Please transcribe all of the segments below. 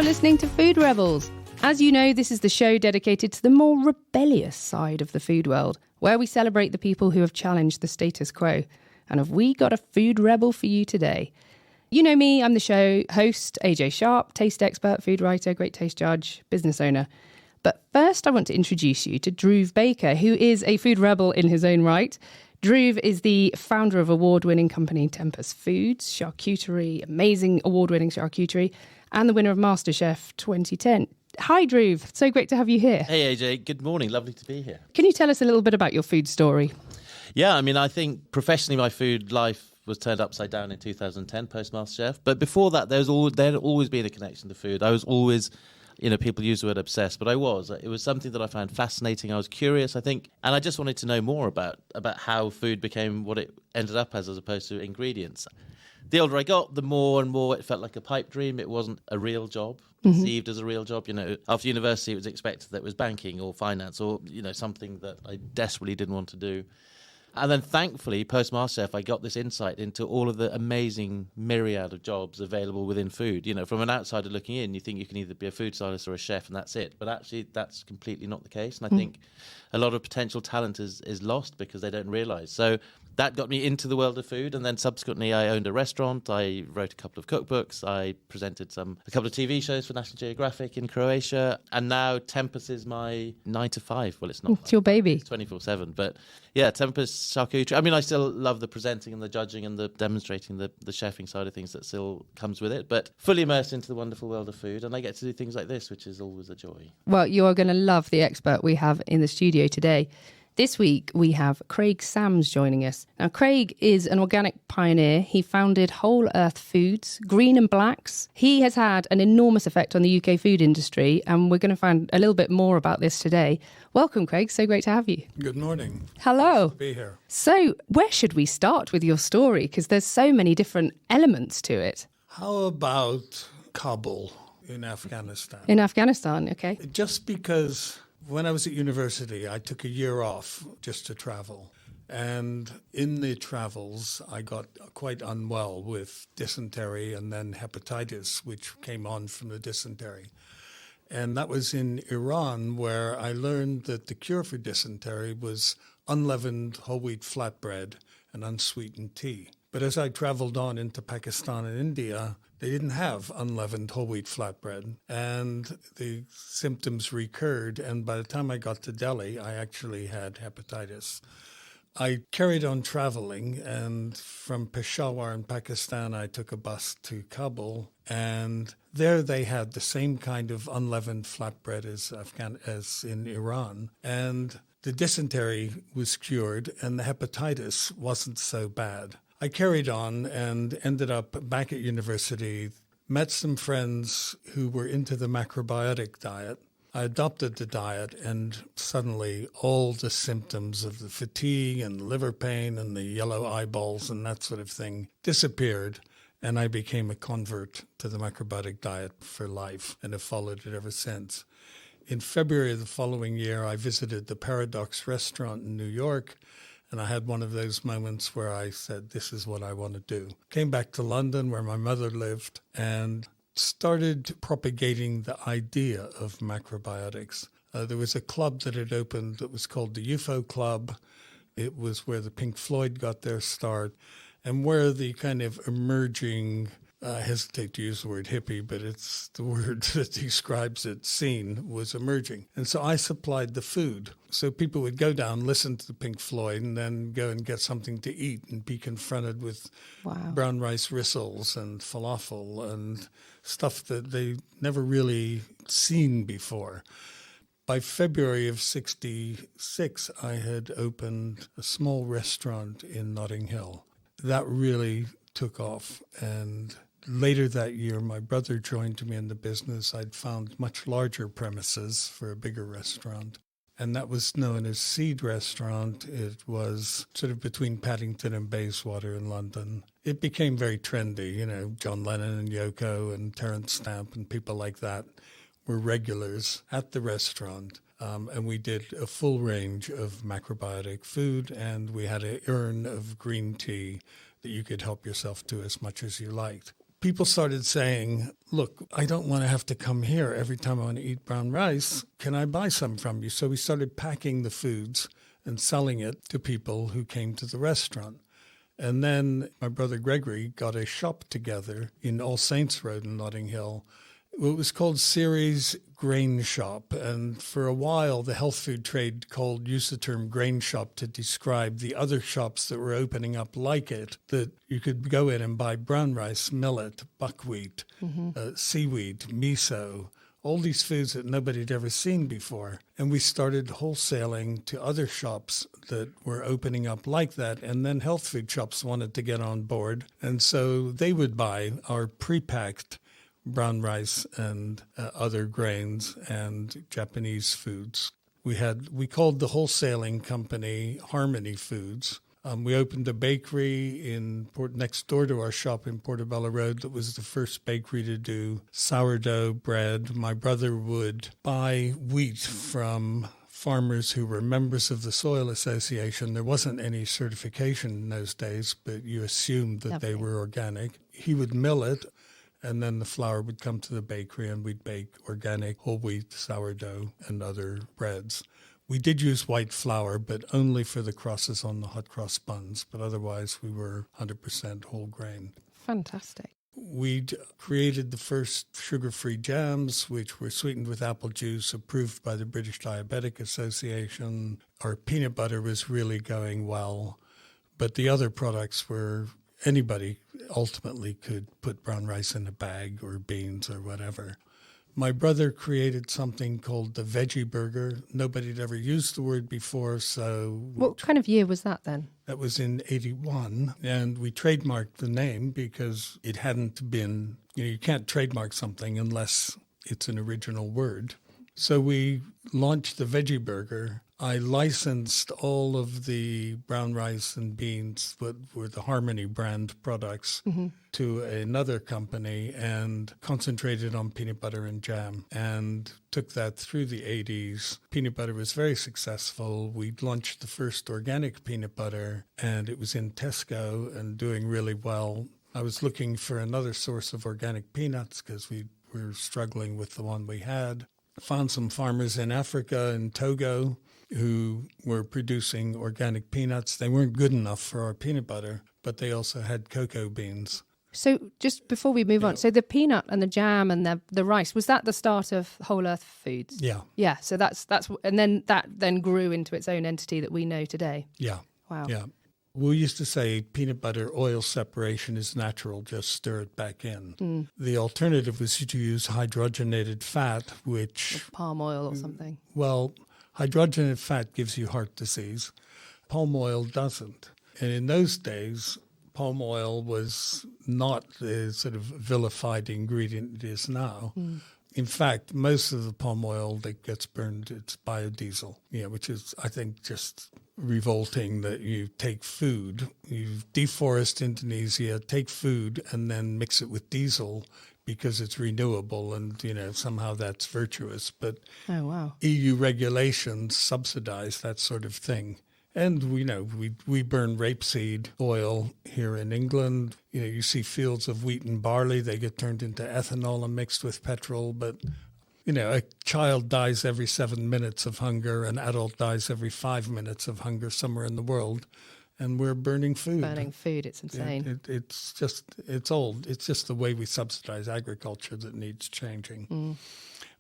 listening to Food Rebels. As you know, this is the show dedicated to the more rebellious side of the food world, where we celebrate the people who have challenged the status quo. And have we got a food rebel for you today? You know me, I'm the show host, AJ Sharp, taste expert, food writer, great taste judge, business owner. But first I want to introduce you to Dhruv Baker, who is a food rebel in his own right. Dhruv is the founder of award-winning company Tempus Foods, charcuterie, amazing award-winning charcuterie, and the winner of MasterChef 2010. Hi, Dhruv. So great to have you here. Hey, AJ. Good morning. Lovely to be here. Can you tell us a little bit about your food story? Yeah, I mean, I think professionally my food life was turned upside down in 2010 post MasterChef. But before that, there had always been a connection to food. I was always, people use the word obsessed, but I was. It was something that I found fascinating. I was curious, I think, and I just wanted to know more about how food became what it ended up as opposed to ingredients. The older I got, the more and more it felt like a pipe dream. It wasn't a real job, perceived as a real job. After university, it was expected that it was banking or finance or, something that I desperately didn't want to do. And then thankfully, post-MasterChef, I got this insight into all of the amazing myriad of jobs available within food. From an outsider looking in, you think you can either be a food stylist or a chef and that's it. But actually, that's completely not the case. And I think a lot of potential talent is lost because they don't realise. So that got me into the world of food. And then subsequently, I owned a restaurant. I wrote a couple of cookbooks. I presented a couple of TV shows for National Geographic in Croatia. And now Tempus is my 9 to 5. Well, it's not. It's your baby. It's 24/7. But yeah, Tempus charcuterie. I mean, I still love the presenting and the judging and the demonstrating the chefing side of things that still comes with it. But fully immersed into the wonderful world of food. And I get to do things like this, which is always a joy. Well, you are going to love the expert we have in the studio today. This week, we have Craig Sams joining us. Now, Craig is an organic pioneer. He founded Whole Earth Foods, Green and Blacks. He has had an enormous effect on the UK food industry, and we're going to find a little bit more about this today. Welcome, Craig. So great to have you. Good morning. Hello. Nice to be here. So, where should we start with your story? Because there's so many different elements to it. How about Kabul in Afghanistan? In Afghanistan, okay. Just because when I was at university, I took a year off just to travel. And in the travels, I got quite unwell with dysentery and then hepatitis, which came on from the dysentery. And that was in Iran, where I learned that the cure for dysentery was unleavened whole wheat flatbread and unsweetened tea. But as I traveled on into Pakistan and India, they didn't have unleavened whole wheat flatbread, and the symptoms recurred. And by the time I got to Delhi, I actually had hepatitis. I carried on traveling, and from Peshawar in Pakistan, I took a bus to Kabul, and there they had the same kind of unleavened flatbread as in Iran. And the dysentery was cured, and the hepatitis wasn't so bad. I carried on and ended up back at university, met some friends who were into the macrobiotic diet. I adopted the diet, and suddenly all the symptoms of the fatigue and liver pain and the yellow eyeballs and that sort of thing disappeared, and I became a convert to the macrobiotic diet for life and have followed it ever since. In February of the following year, I visited the Paradox restaurant in New York, and I had one of those moments where I said, this is what I want to do. Came back to London, where my mother lived, and started propagating the idea of macrobiotics. There was a club that had opened that was called the UFO Club. It was where the Pink Floyd got their start, and where the kind of emerging, I hesitate to use the word hippie, but it's the word that describes it, scene was emerging. And so I supplied the food. So people would go down, listen to the Pink Floyd, and then go and get something to eat and be confronted with brown rice rissoles and falafel and stuff that they never really seen before. By February of '66, I had opened a small restaurant in Notting Hill. That really took off, and later that year, my brother joined me in the business. I'd found much larger premises for a bigger restaurant, and that was known as Seed Restaurant. It was sort of between Paddington and Bayswater in London. It became very trendy. John Lennon and Yoko and Terence Stamp and people like that were regulars at the restaurant. And we did a full range of macrobiotic food, and we had an urn of green tea that you could help yourself to as much as you liked. people started saying, look, I don't want to have to come here every time I want to eat brown rice. Can I buy some from you? So we started packing the foods and selling it to people who came to the restaurant. And then my brother Gregory got a shop together in All Saints Road in Notting Hill. It was called Ceres Grain Shop. And for a while, the health food trade used the term grain shop to describe the other shops that were opening up like it, that you could go in and buy brown rice, millet, buckwheat, seaweed, miso, all these foods that nobody had ever seen before. And we started wholesaling to other shops that were opening up like that. And then health food shops wanted to get on board. And so they would buy our pre-packed brown rice and other grains and Japanese foods. We called the wholesaling company Harmony Foods. We opened a bakery next door to our shop in Portobello Road that was the first bakery to do sourdough bread. My brother would buy wheat from farmers who were members of the Soil Association. There wasn't any certification in those days, but you assumed that they were organic. He would mill it, and then the flour would come to the bakery, and we'd bake organic whole wheat, sourdough, and other breads. We did use white flour, but only for the crosses on the hot cross buns. But otherwise, we were 100% whole grain. Fantastic. We'd created the first sugar-free jams, which were sweetened with apple juice, approved by the British Diabetic Association. Our peanut butter was really going well. But the other products were anybody ultimately could put brown rice in a bag or beans or whatever. My brother created something called the veggie burger. Nobody had ever used the word before, so... What kind of year was that then? That was in 81, and we trademarked the name because it hadn't been... you can't trademark something unless it's an original word. So we launched the veggie burger. I licensed all of the brown rice and beans that were the Harmony brand products to another company and concentrated on peanut butter and jam and took that through the 80s. Peanut butter was very successful. We launched the first organic peanut butter, and it was in Tesco and doing really well. I was looking for another source of organic peanuts because we were struggling with the one we had. Found some farmers in Africa, in Togo, who were producing organic peanuts. They weren't good enough for our peanut butter, but they also had cocoa beans. So just before we move on, so the peanut and the jam and the rice, was that the start of Whole Earth Foods? Yeah. Yeah, so that's and then that then grew into its own entity that we know today. Yeah. Wow. Yeah. We used to say peanut butter oil separation is natural, just stir it back in. The alternative was to use hydrogenated fat, which... Or palm oil or something. Well, hydrogenated fat gives you heart disease. Palm oil doesn't. And in those days, palm oil was not the sort of vilified ingredient it is now. In fact, most of the palm oil that gets burned, it's biodiesel, which is, I think, just revolting that you take food, you deforest Indonesia, take food, and then mix it with diesel because it's renewable and, somehow that's virtuous. But Oh, wow. EU regulations subsidize that sort of thing. And we burn rapeseed oil here in England. You see fields of wheat and barley. They get turned into ethanol and mixed with petrol. But, a child dies every 7 minutes of hunger. An adult dies every 5 minutes of hunger somewhere in the world. And we're burning food. Burning food, it's insane. It's old. It's just the way we subsidize agriculture that needs changing.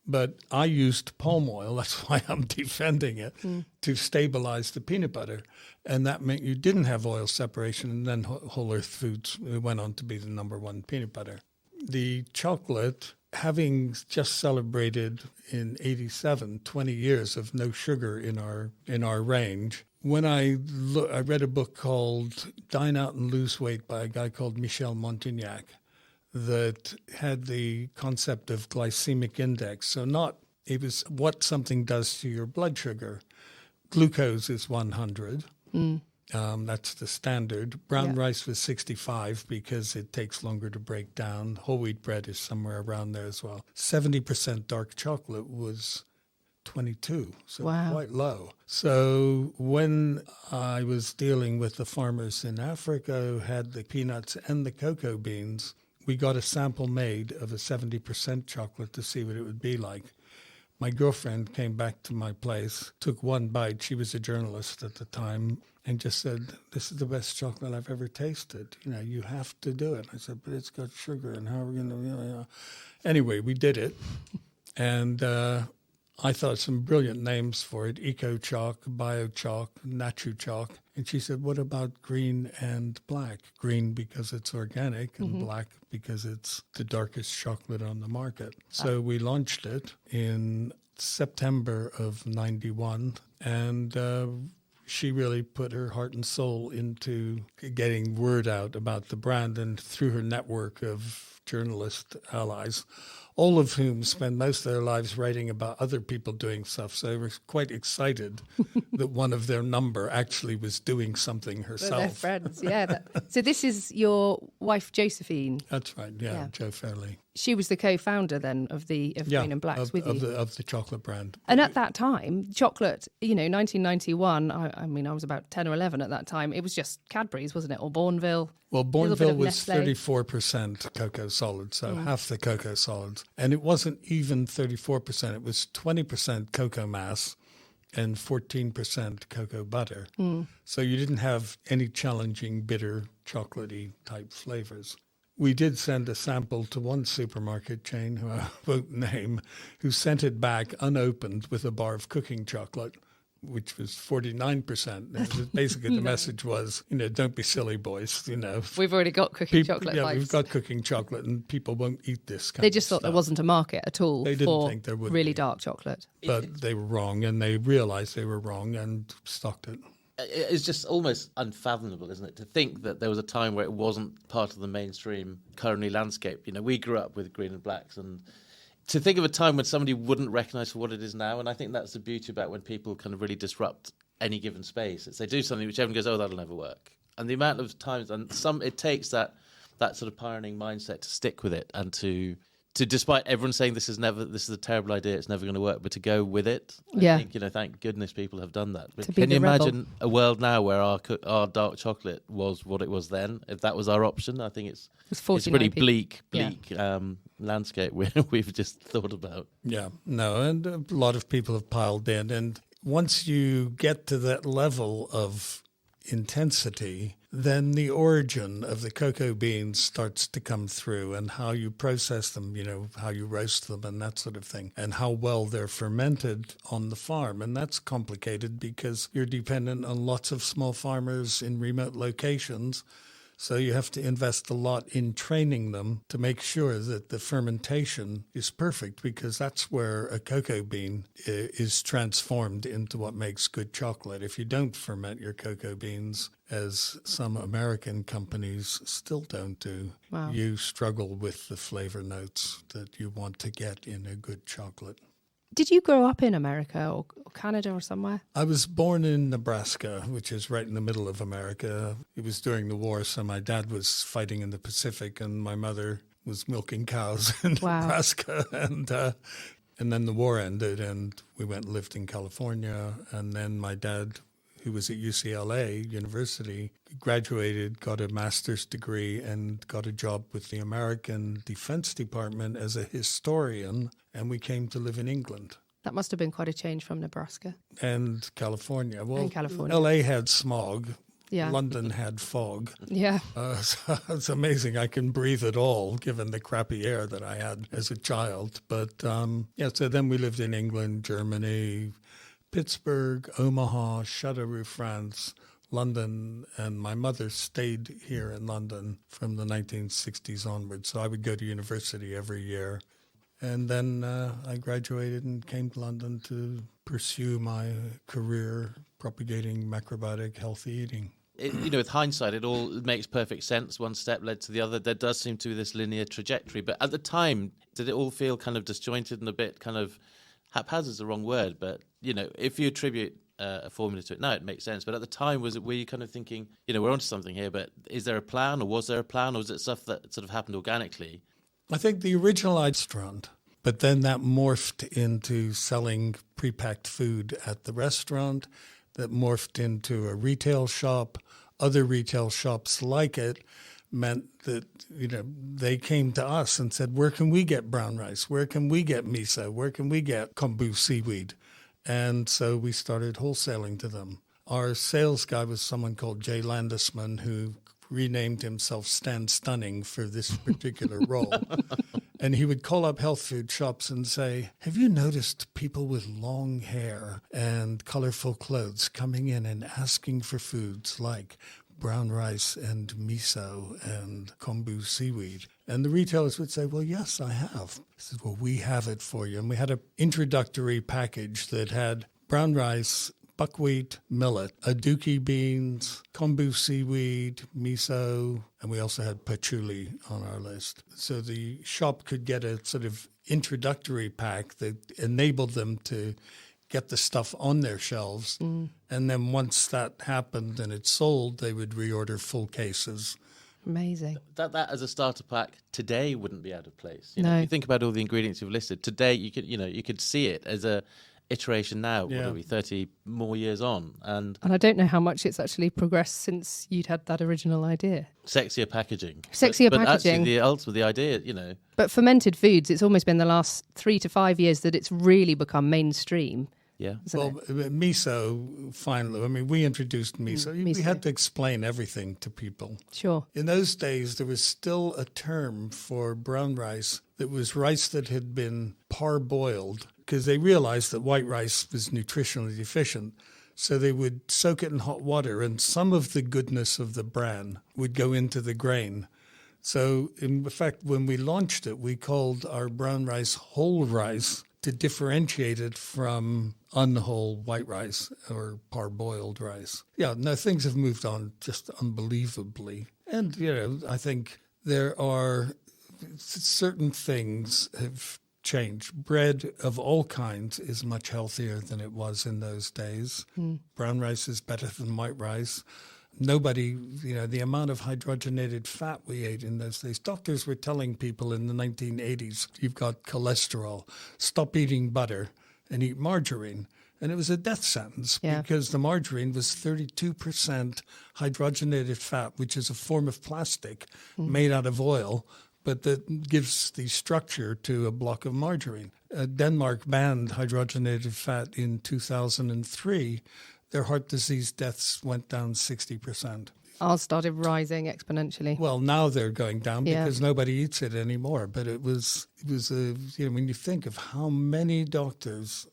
But I used palm oil, that's why I'm defending it, to stabilize the peanut butter. And that meant you didn't have oil separation, and then Whole Earth Foods went on to be the number one peanut butter. The chocolate, having just celebrated in 87, 20 years of no sugar in our range, when I read a book called Dine Out and Lose Weight by a guy called Michel Montignac, that had the concept of glycemic index. So it was what something does to your blood sugar. Glucose is 100. That's the standard. Brown rice was 65 because it takes longer to break down. Whole wheat bread is somewhere around there as well. 70% dark chocolate was 22, so quite low. So when I was dealing with the farmers in Africa who had the peanuts and the cocoa beans, we got a sample made of a 70% chocolate to see what it would be like. My girlfriend came back to my place, took one bite. She was a journalist at the time, and just said, "This is the best chocolate I've ever tasted. You know, you have to do it." I said, "But it's got sugar, and how are we going to?" Anyway, we did it, and I thought some brilliant names for it: Eco Chalk, Bio Chalk, Natu Chalk. And she said, "What about green and black? Green because it's organic, and black because it's the darkest chocolate on the market." So we launched it in September of '91, and she really put her heart and soul into getting word out about the brand, and through her network of journalist allies, all of whom spend most of their lives writing about other people doing stuff. So they were quite excited that one of their number actually was doing something herself. They're friends, yeah. So this is your wife, Josephine? That's right, yeah. Jo Fairley. She was the co-founder then of Green and Blacks with you? Of the chocolate brand. And at that time, chocolate, 1991, I mean, I was about 10 or 11 at that time. It was just Cadbury's, wasn't it? Or Bourneville. Well, Bourneville was Nestle. 34% cocoa solid, so half the cocoa solids. And it wasn't even 34%. It was 20% cocoa mass and 14% cocoa butter. So you didn't have any challenging, bitter, chocolatey type flavors. We did send a sample to one supermarket chain, who I won't name, who sent it back unopened with a bar of cooking chocolate, which was 49%. And basically, the message was, don't be silly, boys. We've already got cooking chocolate. Yeah, we've got cooking chocolate, and people won't eat this kind They of just thought stuff. there wasn't a market at all They didn't for think there would really be. dark chocolate. But they were wrong, and they realized they were wrong and stocked it. It's just almost unfathomable, isn't it, to think that there was a time where it wasn't part of the mainstream culinary landscape. We grew up with Green and Blacks, and to think of a time when somebody wouldn't recognise for what it is now, and I think that's the beauty about when people kind of really disrupt any given space. It's they do something which everyone goes, "Oh, that'll never work." And the amount of times, and it takes that sort of pioneering mindset to stick with it, and to despite everyone saying this is a terrible idea, it's never going to work, but to go with it. I think, thank goodness people have done that. But can you imagine a world now where our dark chocolate was what it was then? If that was our option, I think it's a pretty bleak landscape we've just thought about. Yeah, no, and a lot of people have piled in. And once you get to that level of intensity, then the origin of the cocoa beans starts to come through, and how you process them, how you roast them and that sort of thing, and how well they're fermented on the farm. And that's complicated because you're dependent on lots of small farmers in remote locations. So you have to invest a lot in training them to make sure that the fermentation is perfect, because that's where a cocoa bean is transformed into what makes good chocolate. If you don't ferment your cocoa beans, as some American companies still don't do, you struggle with the flavor notes that you want to get in a good chocolate. Did you grow up in America or Canada or somewhere? I was born in Nebraska, which is right in the middle of America. It was during the war, so my dad was fighting in the Pacific, and my mother was milking cows in Nebraska. And then the war ended, and we went and lived in California. And then my dad, who was at UCLA University, graduated, got a master's degree, and got a job with the American Defense Department as a historian, and we came to live in England. That must have been quite a change from Nebraska. And California. Well, and California. LA had smog. Yeah. London had fog. Yeah. So it's amazing I can breathe at all, given the crappy air that I had as a child. But so then we lived in England, Germany, Pittsburgh, Omaha, Châteauroux, France, London, and my mother stayed here in London from the 1960s onwards. So I would go to university every year. And then I graduated and came to London to pursue my career propagating macrobiotic healthy eating. With hindsight, it all makes perfect sense. One step led to the other. There does seem to be this linear trajectory. But at the time, did it all feel kind of disjointed and a bit kind of haphazard is the wrong word, but, if you attribute a formula to it now, it makes sense. But at the time, were you kind of thinking, we're onto something here, but is there a plan, or was there a plan, or was it stuff that sort of happened organically? I think the original restaurant, but then that morphed into selling pre-packed food at the restaurant, that morphed into a retail shop, other retail shops like it, meant that, they came to us and said, where can we get brown rice? Where can we get miso? Where can we get kombu seaweed? And so we started wholesaling to them. Our sales guy was someone called Jay Landisman, who renamed himself Stan Stunning for this particular role. And he would call up health food shops and say, have you noticed people with long hair and colorful clothes coming in and asking for foods like brown rice and miso and kombu seaweed? And the retailers would say, well, yes, I have. I said, well, we have it for you. And we had an introductory package that had brown rice, buckwheat, millet, aduki beans, kombu seaweed, miso, and we also had patchouli on our list. So the shop could get a sort of introductory pack that enabled them to get the stuff on their shelves. And then once that happened and it sold, they would reorder full cases. Amazing. That as a starter pack today wouldn't be out of place. No. If you think about all the ingredients you've listed today, you could see it as a iteration now. Yeah. What are we, 30 more years on? And I don't know how much it's actually progressed since you'd had that original idea. sexier packaging. Sexier but packaging. Actually, the idea, But fermented foods, it's almost been the last 3 to 5 years that it's really become mainstream. Yeah. Well, miso, finally, I mean, we introduced miso. We miso. had to explain everything to people. Sure. In those days, there was still a term for brown rice that was rice that had been parboiled, because they realized that white rice was nutritionally deficient. So they would soak it in hot water, and some of the goodness of the bran would go into the grain. So, in fact, when we launched it, we called our brown rice whole rice to differentiate it from unwhole white rice or parboiled rice. Yeah, no, things have moved on just unbelievably. And, I think there are certain things have changed. Bread of all kinds is much healthier than it was in those days. Brown rice is better than white rice. Nobody, the amount of hydrogenated fat we ate in those days. Doctors were telling people in the 1980s, you've got cholesterol, stop eating butter and eat margarine. And it was a death sentence because the margarine was 32% hydrogenated fat, which is a form of plastic made out of oil, but that gives the structure to a block of margarine. Denmark banned hydrogenated fat in 2003. Their heart disease deaths went down 60%. Ours started rising exponentially. Well, now they're going down because nobody eats it anymore. But it was when you think of how many doctors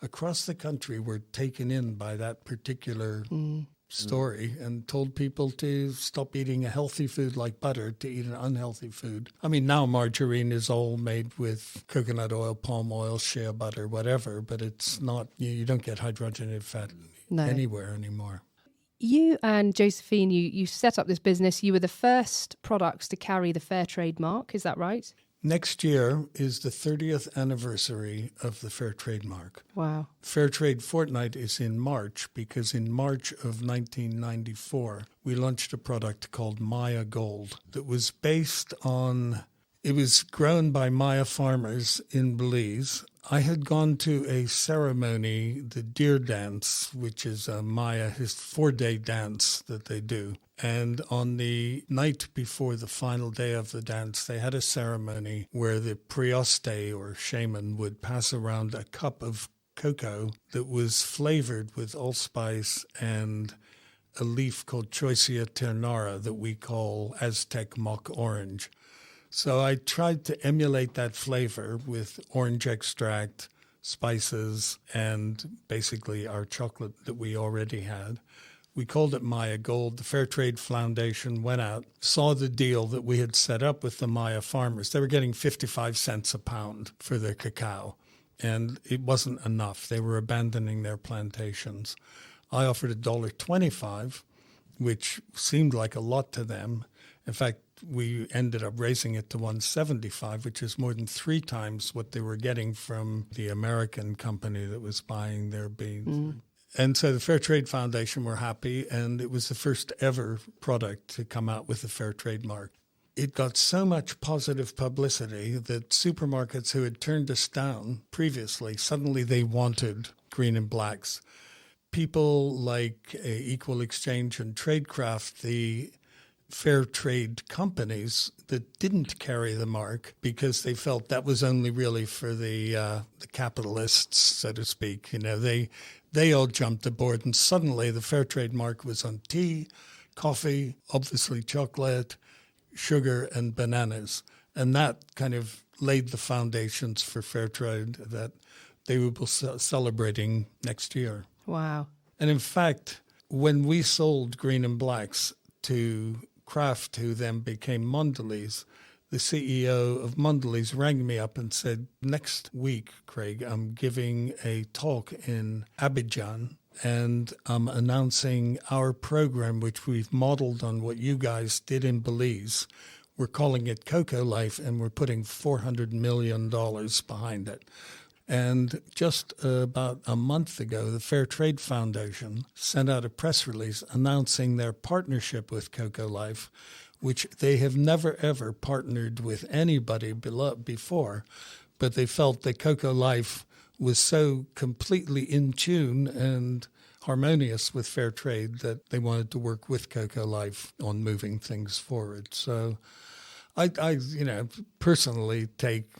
across the country were taken in by that particular story and told people to stop eating a healthy food like butter to eat an unhealthy food. I mean, now margarine is all made with coconut oil, palm oil, shea butter, whatever, but it's not, you don't get hydrogenated fat anywhere anymore. You and Josephine, you set up this business. You were the first products to carry the FairTrade mark. Is that right? Next year is the 30th anniversary of the FairTrade mark. Wow. FairTrade Fortnight is in March because in March of 1994, we launched a product called Maya Gold that was based on, it was grown by Maya farmers in Belize. I had gone to a ceremony, the deer dance, which is a Maya 4-day dance that they do. And on the night before the final day of the dance, they had a ceremony where the prioste or shaman would pass around a cup of cocoa that was flavored with allspice and a leaf called Choisya ternara that we call Aztec mock orange. So I tried to emulate that flavor with orange extract, spices, and basically our chocolate that we already had. We called it Maya Gold. The Fairtrade Foundation went out, saw the deal that we had set up with the Maya farmers. They were getting 55 cents a pound for their cacao, and it wasn't enough. They were abandoning their plantations. I offered $1.25, which seemed like a lot to them. In fact, we ended up raising it to $1.75, which is more than 3 times what they were getting from the American company that was buying their beans. And so the Fairtrade Foundation were happy, and it was the first ever product to come out with the Fairtrade mark. It got so much positive publicity that supermarkets who had turned us down previously, suddenly they wanted green and blacks. People like Equal Exchange and Tradecraft, the fair trade companies that didn't carry the mark because they felt that was only really for the capitalists, so to speak. They all jumped aboard, and suddenly the fair trade mark was on tea, coffee, obviously chocolate, sugar, and bananas. And that kind of laid the foundations for fair trade that they will be celebrating next year. Wow. And in fact, when we sold Green and Blacks to Kraft, who then became Mondelez, the CEO of Mondelez rang me up and said, next week, Craig, I'm giving a talk in Abidjan, and I'm announcing our program, which we've modeled on what you guys did in Belize. We're calling it Cocoa Life, and we're putting $400 million behind it. And just about a month ago, the Fair Trade Foundation sent out a press release announcing their partnership with Cocoa Life, which they have never, ever partnered with anybody before. But they felt that Cocoa Life was so completely in tune and harmonious with fair trade that they wanted to work with Cocoa Life on moving things forward. So I personally take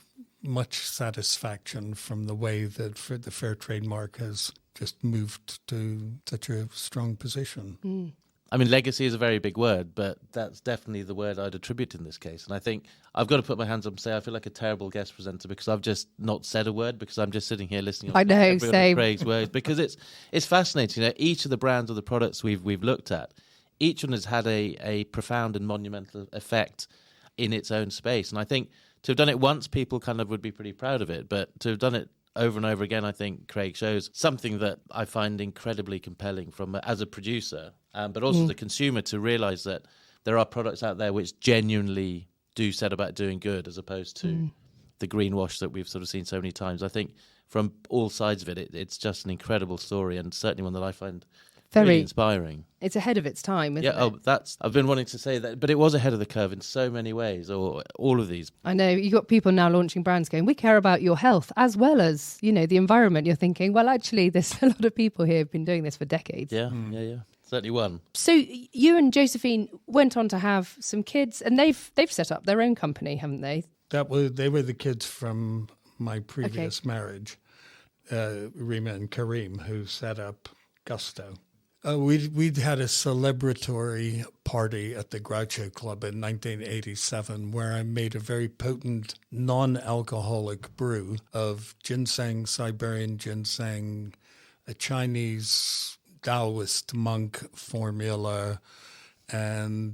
much satisfaction from the way that the fair trade mark has just moved to such a strong position. Mm. I mean, legacy is a very big word, but that's definitely the word I'd attribute in this case. And I think I've got to put my hands up and say I feel like a terrible guest presenter because I've just not said a word because I'm just sitting here listening to Craig's words because it's fascinating. Each of the brands or the products we've looked at, each one has had a profound and monumental effect in its own space. And I think to have done it once, people kind of would be pretty proud of it. But to have done it over and over again, I think Craig shows something that I find incredibly compelling as a producer, but also the consumer, to realise that there are products out there which genuinely do set about doing good as opposed to the greenwash that we've sort of seen so many times. I think from all sides of it, it's just an incredible story and certainly one that I find really inspiring. It's ahead of its time, isn't it? I've been wanting to say that, but it was ahead of the curve in so many ways, or all of these. I know, you got people now launching brands going, we care about your health as well as, the environment. You're thinking, well, actually, there's a lot of people here who've been doing this for decades. Yeah. Certainly one. So you and Josephine went on to have some kids, and they've set up their own company, haven't they? They were the kids from my previous marriage, Rima and Kareem, who set up Gusto. We'd had a celebratory party at the Groucho Club in 1987 where I made a very potent non-alcoholic brew of ginseng, Siberian ginseng, a Chinese Taoist monk formula, and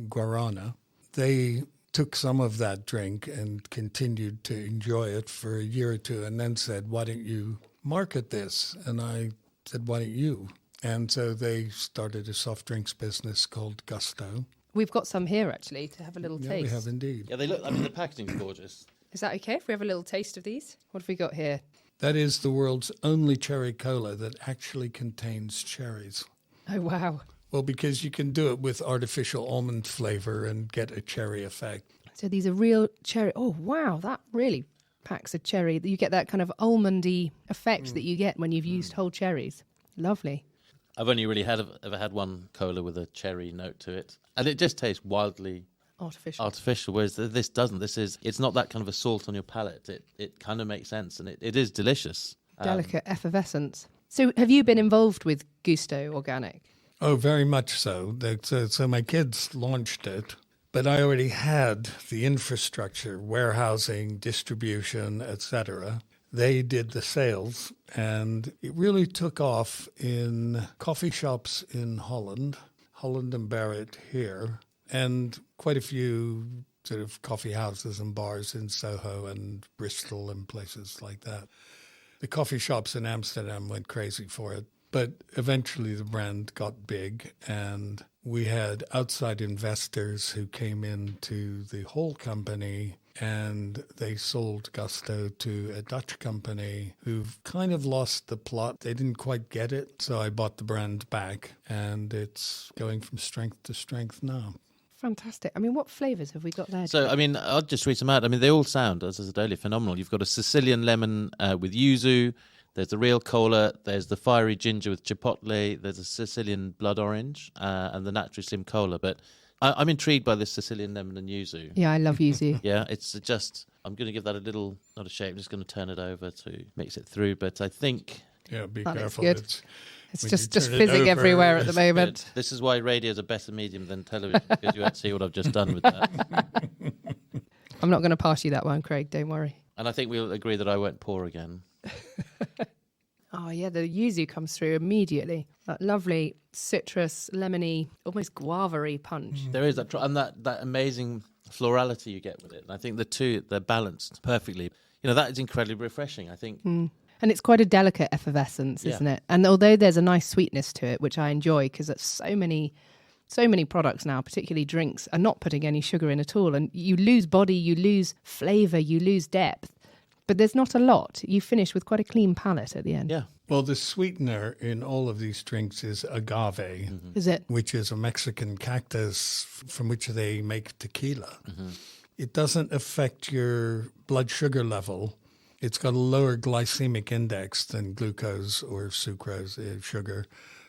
guarana. They took some of that drink and continued to enjoy it for a year or two and then said, why don't you market this? And I said, why don't you? And so they started a soft drinks business called Gusto. We've got some here, actually, to have a little taste. Yeah, we have indeed. Yeah, they look, the packaging's gorgeous. Is that okay if we have a little taste of these? What have we got here? That is the world's only cherry cola that actually contains cherries. Oh, wow. Well, because you can do it with artificial almond flavor and get a cherry effect. So these are real cherry. Oh, wow, that really packs a cherry. You get that kind of almondy effect that you get when you've used whole cherries. Lovely. I've only really ever had one cola with a cherry note to it. And it just tastes wildly artificial, whereas this doesn't. It's not that kind of assault on your palate. It kind of makes sense, and it is delicious. Delicate effervescence. So have you been involved with Gusto Organic? Oh, very much so. So my kids launched it, but I already had the infrastructure, warehousing, distribution, etc. They did the sales, and it really took off in coffee shops in Holland and Barrett here, and quite a few sort of coffee houses and bars in Soho and Bristol and places like that. The coffee shops in Amsterdam went crazy for it, but eventually the brand got big, and we had outside investors who came into the whole company, and they sold Gusto to a Dutch company who've kind of lost the plot. They didn't quite get it, so I bought the brand back, and it's going from strength to strength now. Fantastic. I mean, what flavours have we got there? So, I mean, I'll just read some out. I mean, they all sound, as I said earlier, phenomenal. You've got a Sicilian lemon with yuzu. There's the real cola. There's the fiery ginger with chipotle. There's a Sicilian blood orange and the naturally slim cola. But I'm intrigued by this Sicilian lemon and yuzu. Yeah, I love yuzu. Yeah, it's just, I'm going to give that a little, not a shake, I'm just going to turn it over to mix it through. But I think... Yeah, be That careful. It's just turn it fizzing over, everywhere at the moment. But this is why radio is a better medium than television, because you won't see what I've just done with that. I'm not going to pass you that one, Craig, don't worry. And I think we'll agree that I won't pour again. Oh, yeah, the yuzu comes through immediately. That lovely citrus, lemony, almost guava-y punch. There is that, and that amazing florality you get with it. And I think the two, they're balanced perfectly. You know, that is incredibly refreshing, I think. And it's quite a delicate effervescence, isn't it? And although there's a nice sweetness to it, which I enjoy, because it's so many products now, particularly drinks, are not putting any sugar in at all. And you lose body, you lose flavour, you lose depth. But there's not a lot. You finish with quite a clean palate at the end. Yeah. Well, the sweetener in all of these drinks is agave, Is it? which is a Mexican cactus from which they make tequila. It doesn't affect your blood sugar level. It's got a lower glycemic index than glucose or sucrose, sugar.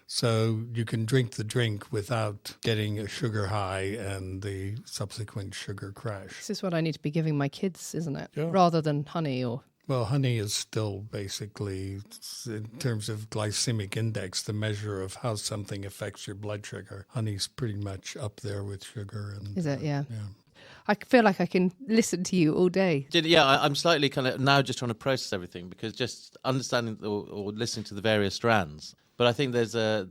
So you can drink the drink without getting a sugar high and the subsequent sugar crash. This is what I need to be giving my kids, isn't it? Yeah. Rather than honey or... Well, honey is still basically, in terms of glycemic index, the measure of how something affects your blood sugar. Honey's pretty much up there with sugar. And, Is it? Yeah. Yeah. I feel like I can listen to you all day. Yeah, I'm slightly kind of now just trying to process everything, because just understanding or listening to the various strands. But I think there's a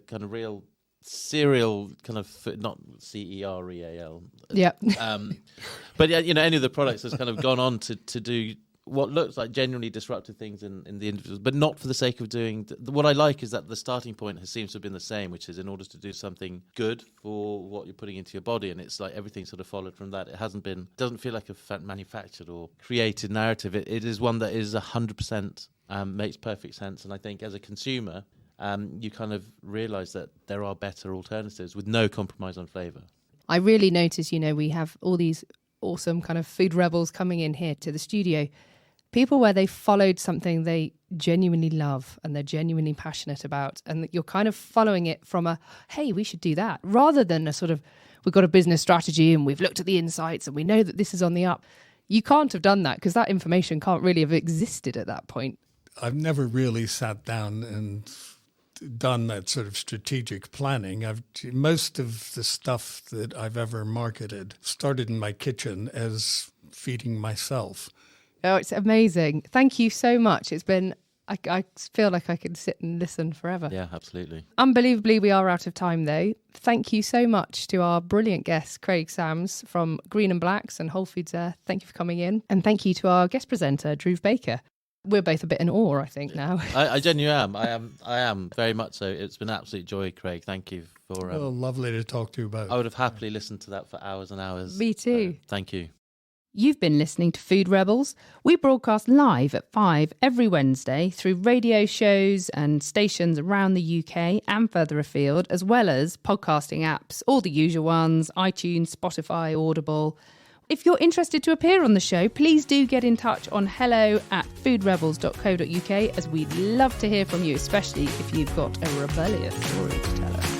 kind of real cereal kind of, not CEREAL. Yeah. But yeah, you know, any of the products has kind of gone on to do what looks like genuinely disruptive things in the individuals, but not for the sake of doing... What I like is that the starting point seems to have been the same, which is in order to do something good for what you're putting into your body, and it's like everything sort of followed from that. It doesn't feel like a manufactured or created narrative. It is one that is 100% makes perfect sense, and I think as a consumer, you kind of realise that there are better alternatives with no compromise on flavour. I really notice, you know, we have all these awesome kind of food rebels coming in here to the studio. People where they followed something they genuinely love and they're genuinely passionate about, and that you're kind of following it from a, hey, we should do that, rather than a sort of, we've got a business strategy and we've looked at the insights and we know that this is on the up. You can't have done that because that information can't really have existed at that point. I've never really sat down and done that sort of strategic planning. Most of the stuff that I've ever marketed started in my kitchen as feeding myself. Oh, it's amazing. Thank you so much. It's been, I feel like I could sit and listen forever. Yeah, absolutely. Unbelievably, we are out of time though. Thank you so much to our brilliant guest, Craig Sams from Green and Blacks and Whole Foods Earth. Thank you for coming in. And thank you to our guest presenter, Dhruv Baker. We're both a bit in awe, I think, now. I genuinely am. I am very much so. It's been an absolute joy, Craig. Thank you for... Well, lovely to talk to you about. I would have happily listened to that for hours and hours. Me too. Thank you. You've been listening to Food Rebels. We broadcast live at 5 every Wednesday through radio shows and stations around the UK and further afield, as well as podcasting apps, all the usual ones, iTunes, Spotify, Audible. If you're interested to appear on the show, please do get in touch on hello@foodrebels.co.uk, as we'd love to hear from you, especially if you've got a rebellious story to tell us.